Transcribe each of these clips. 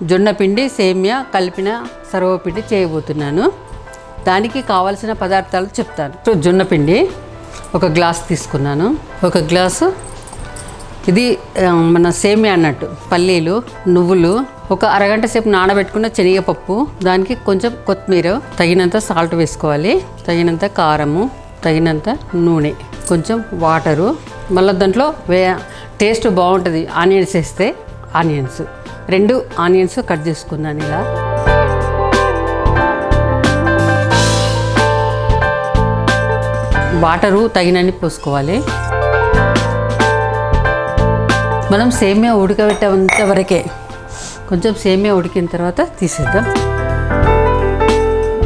జొన్న పిండి సేమియా కలిపిన సర్వపిండి చేయబోతున్నాను. దానికి కావాల్సిన పదార్థాలు చెప్తాను. జొన్న పిండి ఒక గ్లాస్ తీసుకున్నాను. ఒక గ్లాసు ఇది మన సేమియా అన్నట్టు, పల్లీలు, నువ్వులు, ఒక అరగంట సేపు నానబెట్టుకున్న శనగపప్పు, దానికి కొంచెం కొత్తిమీర, తగినంత సాల్ట్ వేసుకోవాలి, తగినంత కారము, తగినంత నూనె, కొంచెం వాటరు. మళ్ళీ దాంట్లో టేస్ట్ బాగుంటుంది ఆనియన్స్ వేస్తే. ఆనియన్స్ 2 ఆనియన్స్ కట్ చేసుకున్నాను. ఇలా వాటరు తగినన్ని పోసుకోవాలి. మనం సేమియా ఉడకబెట్టేంత వరకే, కొంచెం సేమియా ఉడికిన తర్వాత తీసేద్దాం.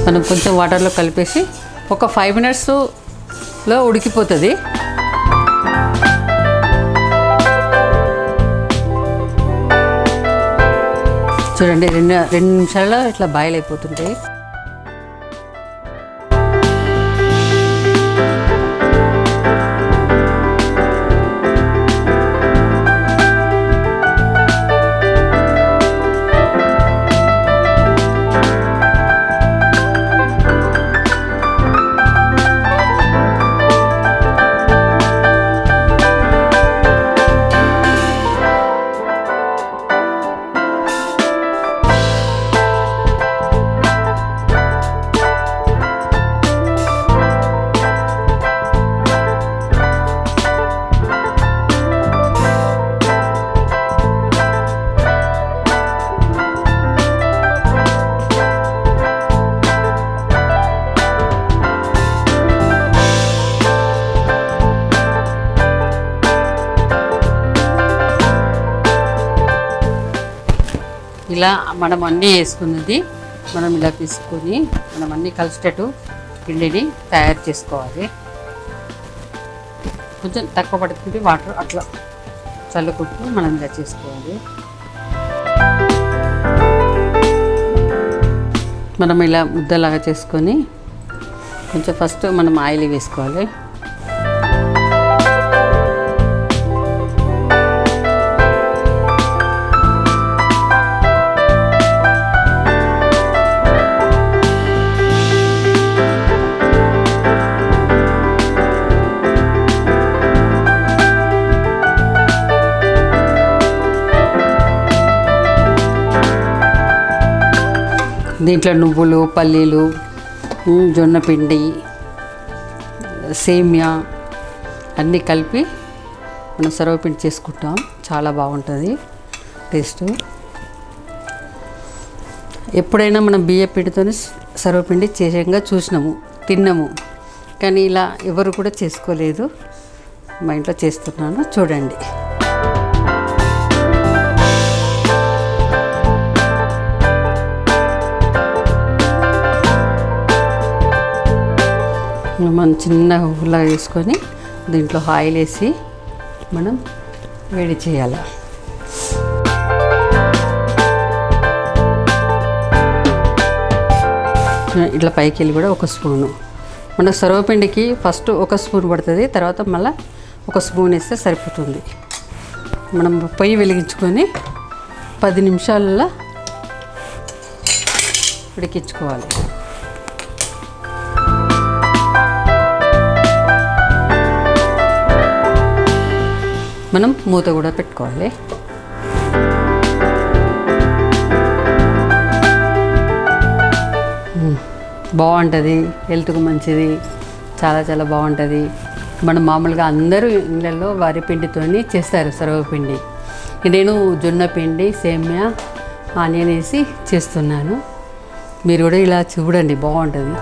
మనం కొంచెం వాటర్లో కలిపేసి ఒక 5 మినిట్స్లో ఉడికిపోతుంది. చూడండి, 2 నిమిషాల్లో ఇట్లా బాయిల్ అయిపోతుంటాయి. ఇలా మనం అన్నీ వేసుకున్నది మనం ఇలా తీసుకొని మనం అన్నీ కలిసేటట్టు పిండిని తయారు చేసుకోవాలి. కొంచెం తక్కువ పడుతుంది వాటర్, అట్లా చల్లుకుంటూ మనం ఇలా చేసుకోవాలి. మనం ఇలా ముద్దలాగా చేసుకొని కొంచెం ఫస్ట్ మనం ఆయిల్ వేసుకోవాలి. దీంట్లో నువ్వులు, పల్లీలు, జొన్న పిండి, సేమియా అన్నీ కలిపి మనం సర్వపిండి చేసుకుంటాం. చాలా బాగుంటుంది టేస్ట్. ఎప్పుడైనా మనం బియ్య పిండితోనే సర్వపిండి చేసేయంగా చూసినాము, తిన్నాము, కానీ ఇలా ఎవరు కూడా చేసుకోలేదు. మా ఇంట్లో చేస్తున్నాను, చూడండి. మనం చిన్న ఉల్లా వేసుకొని దీంట్లో ఆయిల్ వేసి మనం వేడి చేయాలి. ఇట్లా పైకి వెళ్ళి కూడా 1 స్పూను, మన సర్వపిండికి ఫస్ట్ 1 స్పూన్ పడుతుంది, తర్వాత మళ్ళీ 1 స్పూన్ వేస్తే సరిపోతుంది. మనం పొయ్యి వెలిగించుకొని 10 నిమిషాలలో ఉడికించుకోవాలి. మనం మూత కూడా పెట్టుకోవాలి. బాగుంటుంది, హెల్త్కు మంచిది, చాలా చాలా బాగుంటుంది. మనం మామూలుగా అందరూ ఇళ్ళల్లో వరి పిండితోని చేస్తారు సర్వపిండి. నేను జొన్న పిండి, సేమియా, ఆనియన్ వేసి చేస్తున్నాను. మీరు కూడా ఇలా చూడండి, బాగుంటుంది.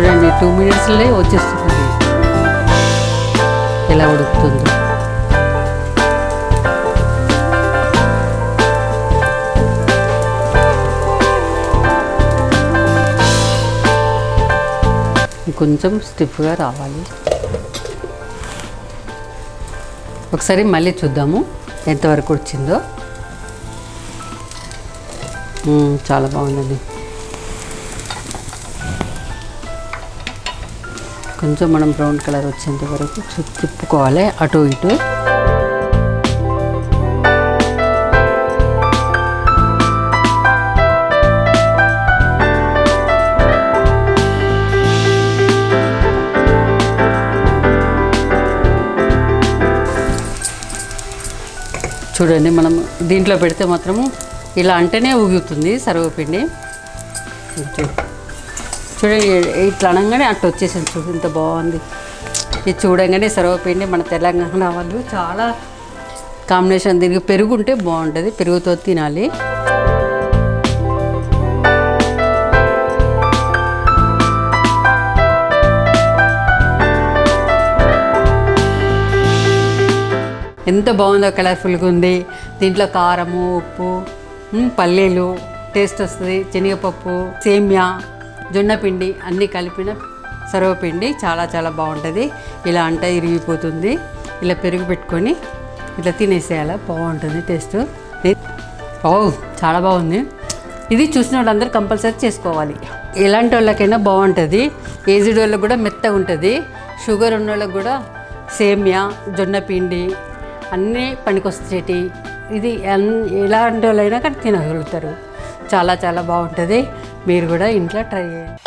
చూడండి, 2 మినిట్స్లో వచ్చేస్తుంది, ఎలా ఉడుకుతుందో. కొంచెం స్టిఫ్గా రావాలి. ఒకసారి మళ్ళీ చూద్దాము ఎంతవరకు వచ్చిందో. చాలా బాగుందండి. కొంచెం మనం బ్రౌన్ కలర్ వచ్చేంత వరకు తిప్పుకోవాలి అటు ఇటు. చూడండి, మనం దీంట్లో పెడితే మాత్రము ఇలా అంటేనే ఊగుతుంది సర్వపిండి. చూడండి, ఇట్లా అనగానే అట్లా వచ్చేసింది. చూడు ఇంత బాగుంది. ఇది చూడంగానే సర్వపిండి మన తెలంగాణ వాళ్ళు చాలా కాంబినేషన్. దీనికి పెరుగు ఉంటే బాగుంటుంది, పెరుగుతో తినాలి. ఎంత బాగుందో, కలర్ఫుల్గా ఉంది. దీంట్లో కారము, ఉప్పు, పల్లీలు టేస్ట్ వస్తుంది, శనగపప్పు, సేమియా, జొన్న పిండి అన్నీ కలిపిన సర్వపిండి చాలా చాలా బాగుంటుంది. ఇలా అంట ఇరిగిపోతుంది. ఇలా పెరుగు పెట్టుకొని ఇట్లా తినేసేయాలి, బాగుంటుంది టేస్ట్. చాలా బాగుంది. ఇది చూసిన వాళ్ళందరూ కంపల్సరీ చేసుకోవాలి. ఎలాంటి వాళ్ళకైనా బాగుంటుంది. ఏజ్డ్ వాళ్ళకి కూడా మెత్తగా ఉంటుంది. షుగర్ ఉన్న వాళ్ళకి కూడా సేమియా, జొన్న పిండి అన్నీ పనికొచ్చేటి. ఇది ఎలాంటి వాళ్ళైనా కానీ తినగలుగుతారు. చాలా చాలా బాగుంటుంది. మీరు కూడా ఇంట్లో ట్రై చేయండి.